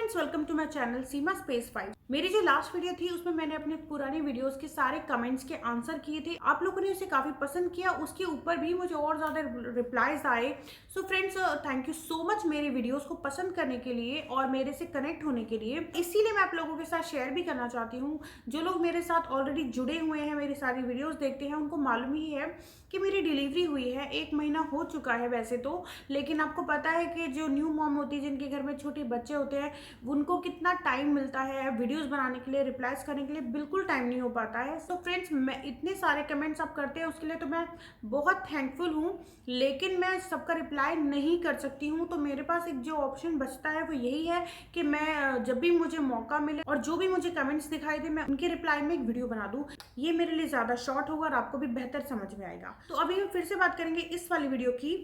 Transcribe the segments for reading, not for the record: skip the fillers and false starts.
Friends, welcome to my channel Seema space 5। मेरी जो last video थी उसमें मैंने अपने पुरानी वीडियोस के सारे कमेंट्स के आंसर किए थे। आप लोगों ने उसे काफी पसंद किया, उसके ऊपर भी मुझे और ज्यादा रिप्लाईज आए। So friends, thank you so much मेरे वीडियोस को पसंद करने के लिए और मेरे से कनेक्ट होने के लिए। इसीलिए मैं आप लोगों के साथ शेयर भी करना चाहती हूँ। जो लोग मेरे साथ ऑलरेडी जुड़े हुए हैं, मेरी सारी वीडियोज देखते हैं, उनको मालूम ही है कि मेरी डिलीवरी हुई है। 1 महीना हो चुका है वैसे तो, लेकिन आपको पता है कि जो न्यू मॉम होती है, जिनके घर में छोटे बच्चे होते हैं, उनको कितना टाइम मिलता है वीडियोस बनाने के लिए, रिप्लाईज करने के लिए बिल्कुल टाइम नहीं हो पाता है। तो फ्रेंड्स, मैं इतने सारे कमेंट्स आप करते हैं उसके लिए तो मैं बहुत थैंकफुल हूँ, लेकिन मैं सबका रिप्लाई नहीं कर सकती हूँ। तो मेरे पास एक जो ऑप्शन बचता है वो यही है कि मैं जब भी मुझे मौका मिले और जो भी मुझे कमेंट्स दिखाई दे, मैं उनके रिप्लाई में एक वीडियो बना दूँ। ये मेरे लिए ज़्यादा शॉर्ट होगा और आपको भी बेहतर समझ में आएगा। तो अभी हम फिर से बात करेंगे इस वाली वीडियो की।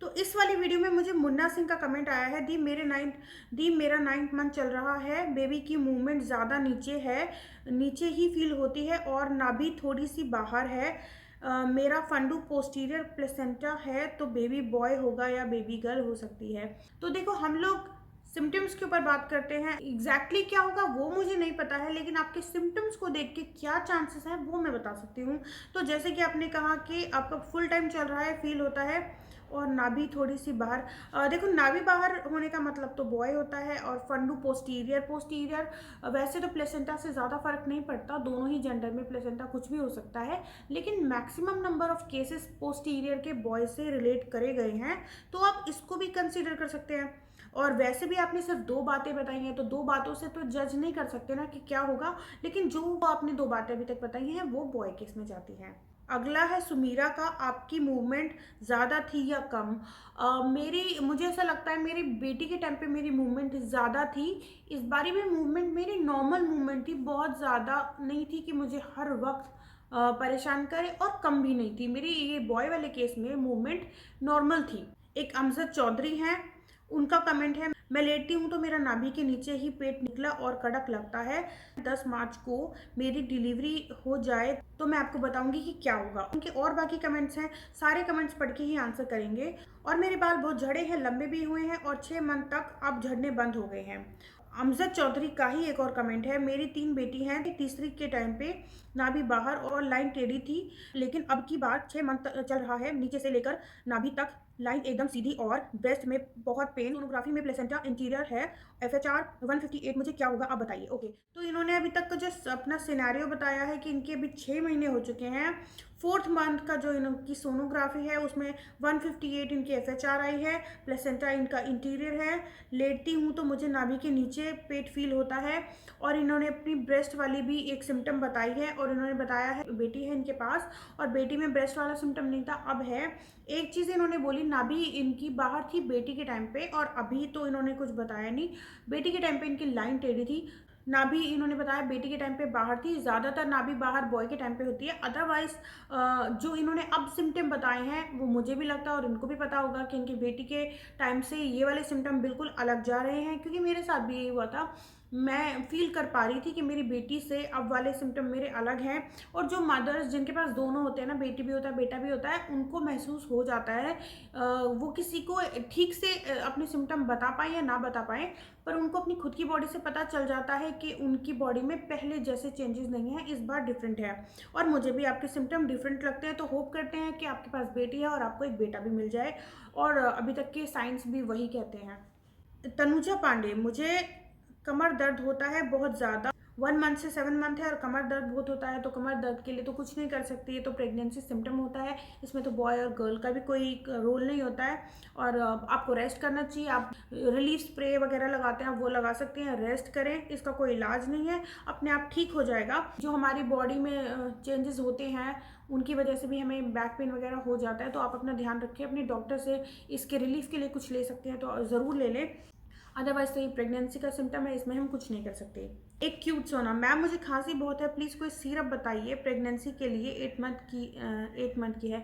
तो इस वाली वीडियो में मुझे मुन्ना सिंह का कमेंट आया है। दी मेरा 9th मंथ चल रहा है, बेबी की मूवमेंट ज़्यादा नीचे है, नीचे ही फील होती है और नाभि थोड़ी सी बाहर है। मेरा फंडू पोस्टीरियर प्लेसेंटा है, तो बेबी बॉय होगा या बेबी गर्ल हो सकती है। तो देखो, हम लोग सिम्टम्स के ऊपर बात करते हैं। एग्जैक्टली क्या होगा वो मुझे नहीं पता है, लेकिन आपके सिम्टम्स को देख के क्या चांसेस हैं वो मैं बता सकती हूँ। तो जैसे कि आपने कहा कि आपका फुल टाइम चल रहा है, फील होता है और नाभि थोड़ी सी बाहर। देखो, नाभि बाहर होने का मतलब तो बॉय होता है और फंडू पोस्टीरियर वैसे तो प्लेसेंटा से ज़्यादा फर्क नहीं पड़ता, दोनों ही जेंडर में प्लेसेंटा कुछ भी हो सकता है, लेकिन maximum number of cases posterior के बॉय से रिलेट करे गए हैं, तो आप इसको भी कंसिडर कर सकते हैं। और वैसे भी आपने सिर्फ 2 बातें बताई हैं, तो 2 बातों से तो जज नहीं कर सकते ना कि क्या होगा, लेकिन जो आपने 2 बातें अभी तक बताई हैं वो बॉय केस में जाती हैं। अगला है सुमीरा का, आपकी मूवमेंट ज़्यादा थी या कम? मुझे ऐसा लगता है मेरी बेटी के टाइम पे मेरी मूवमेंट ज़्यादा थी। इस बारी में मूवमेंट मेरी नॉर्मल मूवमेंट थी, बहुत ज़्यादा नहीं थी कि मुझे हर वक्त परेशान करे, और कम भी नहीं थी। मेरी ये बॉय वाले केस में मूवमेंट नॉर्मल थी। एक अमजद चौधरी हैं, उनका कमेंट है, मैं लेटी हूँ तो मेरा नाभि के नीचे ही पेट निकला और कड़क लगता है। 10 मार्च को मेरी डिलीवरी हो जाए तो मैं आपको बताऊंगी कि क्या होगा। उनके और बाकी कमेंट्स हैं, सारे कमेंट्स पढ़ के ही आंसर करेंगे। और मेरे बाल बहुत झड़े हैं, लंबे भी हुए हैं और 6 मंथ तक अब झड़ने बंद हो गए हैं। अमजद चौधरी का ही एक और कमेंट है, मेरी 3 बेटी हैं, तीसरी के टाइम पे नाभि बाहर और लाइन टेढ़ी थी, लेकिन अब की बार 6 मंथ चल रहा है, नीचे से लेकर नाभि तक लाइन एकदम सीधी और ब्रेस्ट में बहुत पेन। सोनोग्राफी में प्लेसेंटा इंटीरियर है, FHR 158, मुझे क्या होगा आप बताइए। ओके, तो इन्होंने अभी तक का जो अपना सिनेरियो बताया है कि इनके अभी 6 महीने हो चुके हैं। 4th मंथ का जो इनकी सोनोग्राफी है उसमें 158 इनकी FHR आई है, प्लेसेंटा इनका इंटीरियर है, लेटती हूँ तो मुझे नाभि के नीचे पेट फील होता है। और इन्होंने अपनी ब्रेस्ट वाली भी एक सिम्टम बताई है, और इन्होंने बताया है बेटी है इनके पास, और बेटी में ब्रेस्ट वाला सिम्टम नहीं था, अब है। एक चीज़ इन्होंने बोली, नाभि इनकी बाहर थी बेटी के टाइम पे, और अभी तो इन्होंने कुछ बताया नहीं। बेटी के टाइम पे इनकी लाइन टेढ़ी थी, नाभि इन्होंने बताया बेटी के टाइम पे बाहर थी। ज़्यादातर नाभि बाहर बॉय के टाइम पे होती है। अदरवाइज जो इन्होंने अब सिम्टम बताए हैं वो मुझे भी लगता है और इनको भी पता होगा कि इनकी बेटी के टाइम से ये वाले सिम्टम बिल्कुल अलग जा रहे हैं, क्योंकि मेरे साथ भी यही हुआ था। मैं फील कर पा रही थी कि मेरी बेटी से अब वाले सिम्टम मेरे अलग हैं। और जो मदर्स जिनके पास दोनों होते हैं ना, बेटी भी होता है बेटा भी होता है, उनको महसूस हो जाता है। वो किसी को ठीक से अपने सिम्टम बता पाए या ना बता पाए, पर उनको अपनी खुद की बॉडी से पता चल जाता है कि उनकी बॉडी में पहले जैसे चेंजेस नहीं है, इस बार डिफरेंट है। और मुझे भी आपके सिम्टम डिफरेंट लगते हैं, तो होप करते हैं कि आपके पास बेटी है और आपको एक बेटा भी मिल जाए, और अभी तक के साइंस भी वही कहते हैं। तनुजा पांडे, मुझे कमर दर्द होता है बहुत ज़्यादा, 1 मंथ से 7 मंथ है और कमर दर्द बहुत होता है। तो कमर दर्द के लिए तो कुछ नहीं कर सकती, ये तो प्रेगनेंसी सिम्टम होता है, इसमें तो बॉय और गर्ल का भी कोई रोल नहीं होता है। और आपको रेस्ट करना चाहिए। आप रिलीफ स्प्रे वगैरह लगाते हैं, वो लगा सकते हैं, रेस्ट करें, इसका कोई इलाज नहीं है, अपने आप ठीक हो जाएगा। जो हमारी बॉडी में चेंजेस होते हैं उनकी वजह से भी हमें बैक पेन वगैरह हो जाता है, तो आप अपना ध्यान रखें, अपने डॉक्टर से इसके रिलीफ के लिए कुछ ले सकते हैं तो ज़रूर ले लें। अदरवाइज तो ये प्रेगनेंसी का सिम्टम है, इसमें हम कुछ नहीं कर सकते। एक क्यूट सोना, मैम मुझे खांसी बहुत है, प्लीज़ कोई सिरप बताइए प्रेगनेंसी के लिए, 8 मंथ की है।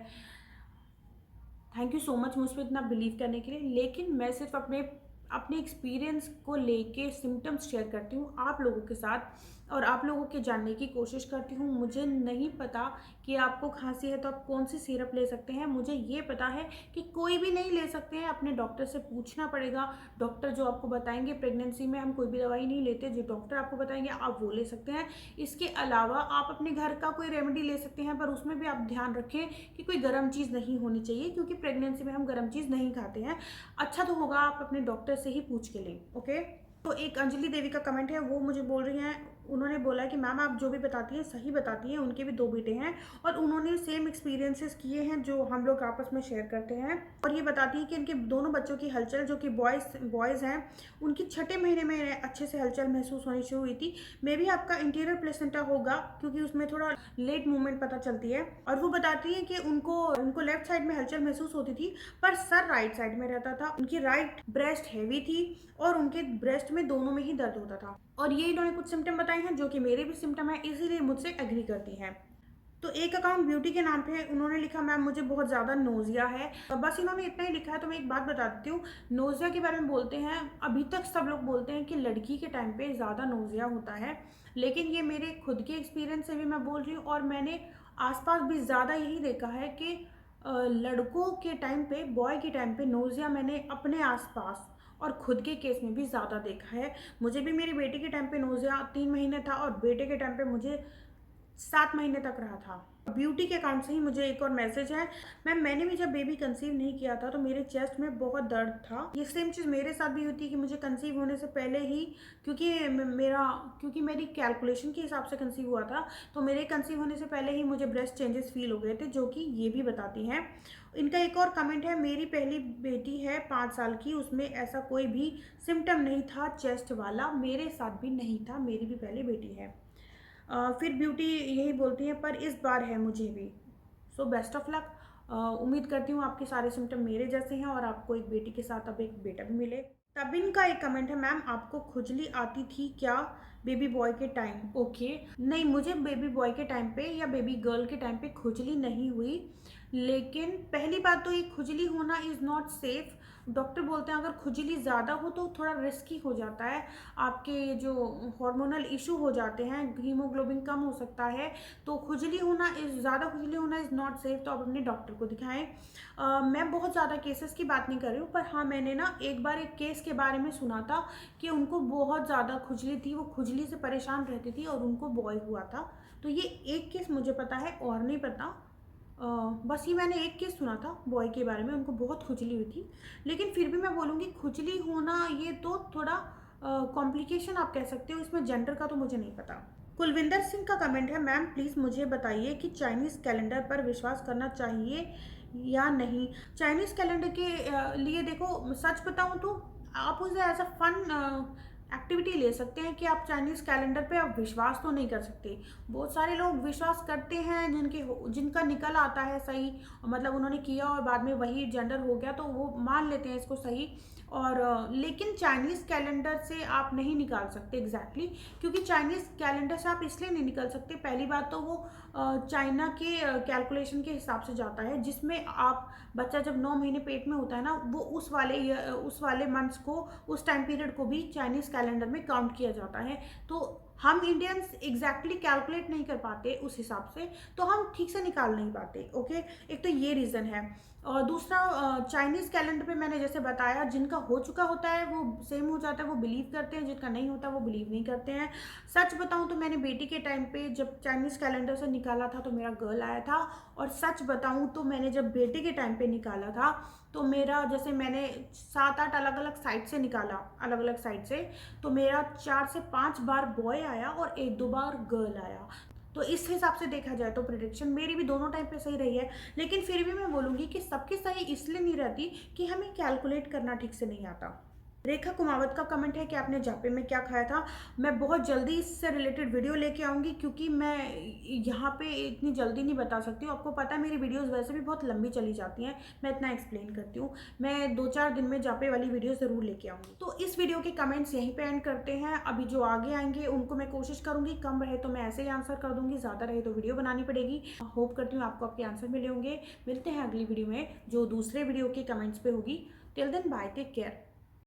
थैंक यू सो मच मुझ पर इतना बिलीव करने के लिए, लेकिन मैं सिर्फ अपने एक्सपीरियंस को लेके सिम्टम्स शेयर करती हूँ आप लोगों के साथ। और आप लोगों के जानने की कोशिश करती हूँ। मुझे नहीं पता कि आपको खांसी है तो आप कौन सी सिरप ले सकते हैं, मुझे ये पता है कि कोई भी नहीं ले सकते हैं, अपने डॉक्टर से पूछना पड़ेगा। डॉक्टर जो आपको बताएंगे, प्रेगनेंसी में हम कोई भी दवाई नहीं लेते, जो डॉक्टर आपको बताएंगे आप वो ले सकते हैं। इसके अलावा आप अपने घर का कोई रेमेडी ले सकते हैं, पर उसमें भी आप ध्यान रखें कि कोई गर्म चीज़ नहीं होनी चाहिए, क्योंकि प्रेगनेंसी में हम गर्म चीज़ नहीं खाते हैं। अच्छा तो होगा आप अपने डॉक्टर से ही पूछ के लें। ओके, तो एक अंजलि देवी का कमेंट है, वो मुझे बोल रही हैं, उन्होंने बोला कि मैम आप जो भी बताती हैं सही बताती हैं। उनके भी 2 बेटे हैं और उन्होंने सेम एक्सपीरियंसेस किए हैं जो हम लोग आपस में शेयर करते हैं। और ये बताती हैं कि इनके दोनों बच्चों की हलचल, जो कि बॉयज़ हैं, उनकी छठे महीने में अच्छे से हलचल महसूस होनी शुरू हुई थी। मे बी आपका इंटीरियर प्लेसेंटा होगा, क्योंकि उसमें थोड़ा लेट मूवमेंट पता चलती है। और वो बताती है कि उनको लेफ्ट साइड में हलचल महसूस होती थी, पर सर राइट साइड में रहता था। उनकी राइट ब्रेस्ट हैवी थी और उनके ब्रेस्ट में दोनों में ही दर्द होता था। और ये इन्होंने कुछ सिम्टम बताए हैं जो कि मेरे भी सिम्टम है, इसीलिए मुझसे एग्री करती हैं। तो एक अकाउंट ब्यूटी के नाम पे उन्होंने लिखा, मैम मुझे बहुत ज़्यादा नोजिया है। बस इन्होंने इतना ही लिखा है। तो मैं एक बात बता देती हूँ, नोजिया के बारे में बोलते हैं, अभी तक सब लोग बोलते हैं कि लड़की के टाइम पे ज़्यादा नोजिया होता है, लेकिन ये मेरे खुद के एक्सपीरियंस से भी मैं बोल रही हूँ। और मैंने आसपास भी ज़्यादा यही देखा है कि लड़कों के टाइम पे, बॉय के टाइम पे नोजिया मैंने अपने आसपास और खुद के केस में भी ज़्यादा देखा है। मुझे भी मेरी बेटी के टाइम पे नोजिया 3 महीने था और बेटे के टाइम पे मुझे 7 महीने तक रहा था। ब्यूटी के अकाउंट से ही मुझे एक और मैसेज है, मैम मैंने भी जब बेबी कंसीव नहीं किया था तो मेरे चेस्ट में बहुत दर्द था। ये सेम चीज़ मेरे साथ भी होती है कि मुझे कंसीव होने से पहले ही, क्योंकि मेरी कैलकुलेशन के हिसाब से कंसीव हुआ था, तो मेरे कंसीव होने से पहले ही मुझे ब्रेस्ट चेंजेस फील हो गए थे, जो कि ये भी बताती हैं। इनका एक और कमेंट है, मेरी पहली बेटी है 5 साल की, उसमें ऐसा कोई भी सिम्टम नहीं था चेस्ट वाला, मेरे साथ भी नहीं था, मेरी भी पहली बेटी है। फिर ब्यूटी यही बोलती हैं, पर इस बार है मुझे भी। So best of luck. उम्मीद करती हूँ आपके सारे सिम्टम मेरे जैसे हैं और आपको एक बेटी के साथ अब एक बेटा भी मिले। तबिन का एक कमेंट है, मैम आपको खुजली आती थी क्या बेबी बॉय के टाइम? ओके, नहीं मुझे बेबी बॉय के टाइम पे या बेबी गर्ल के टाइम पे खुजली नहीं हुई, लेकिन पहली बात तो ये खुजली होना इज़ नॉट सेफ। डॉक्टर बोलते हैं अगर खुजली ज़्यादा हो तो थोड़ा रिस्की हो जाता है, आपके जो हार्मोनल इशू हो जाते हैं, हीमोग्लोबिन कम हो सकता है, तो खुजली होना ज़्यादा खुजली होना इज़ नॉट सेफ, तो आप अपने डॉक्टर को दिखाएं। मैं बहुत ज़्यादा केसेस की बात नहीं कर रही हूँ, पर हाँ मैंने ना एक बार एक केस के बारे में सुना था कि उनको बहुत ज़्यादा खुजली थी, वो खुजली से परेशान रहती थी और उनको बॉय हुआ था। तो ये एक केस मुझे पता है और नहीं पता। बस ये मैंने एक केस सुना था बॉय के बारे में, उनको बहुत खुजली हुई थी। लेकिन फिर भी मैं बोलूँगी खुजली होना ये तो थोड़ा कॉम्प्लिकेशन आप कह सकते हो, इसमें जेंडर का तो मुझे नहीं पता। कुलविंदर सिंह का कमेंट है, मैम प्लीज़ मुझे बताइए कि चाइनीज़ कैलेंडर पर विश्वास करना चाहिए या नहीं। चाइनीज़ कैलेंडर के लिए देखो, सच बताऊँ तो आप उसे एज अ फन एक्टिविटी ले सकते हैं कि आप चाइनीज़ कैलेंडर पे आप विश्वास तो नहीं कर सकते। बहुत सारे लोग विश्वास करते हैं जिनका निकल आता है सही, मतलब उन्होंने किया और बाद में वही जेंडर हो गया, तो वो मान लेते हैं इसको सही। और लेकिन चाइनीज़ कैलेंडर से आप नहीं निकाल सकते एग्जैक्टली, क्योंकि चाइनीज़ कैलेंडर से आप इसलिए नहीं निकल सकते, पहली बात तो वो चाइना के कैलकुलेशन के हिसाब से जाता है, जिसमें आप बच्चा जब 9 महीने पेट में होता है ना, वो उस वाले मंथ्स को, उस टाइम पीरियड को भी चाइनीज़ कैलेंडर में काउंट किया जाता है। तो हम इंडियंस एग्जैक्टली कैलकुलेट नहीं कर पाते उस हिसाब से, तो हम ठीक से निकाल नहीं पाते। ओके, एक तो ये रीज़न है। और दूसरा, चाइनीज़ कैलेंडर पे मैंने जैसे बताया, जिनका हो चुका होता है वो सेम हो जाता है, वो बिलीव करते हैं, जिनका नहीं होता वो बिलीव नहीं करते हैं। सच बताऊं तो मैंने बेटी के टाइम पे जब चाइनीज़ कैलेंडर से निकाला था तो मेरा गर्ल आया था, और सच बताऊं तो मैंने जब बेटे के टाइम पे निकाला था तो मेरा, जैसे मैंने 7-8 अलग अलग साइड से निकाला, अलग अलग साइड से, तो मेरा 4 से 5 बार बॉय आया और 1-2 बार गर्ल आया। तो इस हिसाब से देखा जाए तो प्रेडिक्शन मेरी भी दोनों टाइम पे सही रही है। लेकिन फिर भी मैं बोलूँगी कि सबकी सही इसलिए नहीं रहती कि हमें कैलकुलेट करना ठीक से नहीं आता। रेखा कुमावत का कमेंट है कि आपने जापे में क्या खाया था। मैं बहुत जल्दी इससे रिलेटेड वीडियो लेके आऊँगी, क्योंकि मैं यहाँ पे इतनी जल्दी नहीं बता सकती हूँ। आपको पता है मेरी वीडियोस वैसे भी बहुत लंबी चली जाती हैं, मैं इतना एक्सप्लेन करती हूँ। मैं 2-4 दिन में जापे वाली वीडियो ज़रूर लेके आऊँगी। तो इस वीडियो के कमेंट्स यहीं पे एंड करते हैं। अभी जो आगे आएंगे उनको मैं कोशिश करूँगी, कम रहे तो मैं ऐसे ही आंसर कर दूँगी, ज़्यादा रहे तो वीडियो बनानी पड़ेगी। होप करती हूँ आपको आपके आंसर मिले होंगे। मिलते हैं अगली वीडियो में जो दूसरे वीडियो के कमेंट्स पे होगी। Till then bye, take care.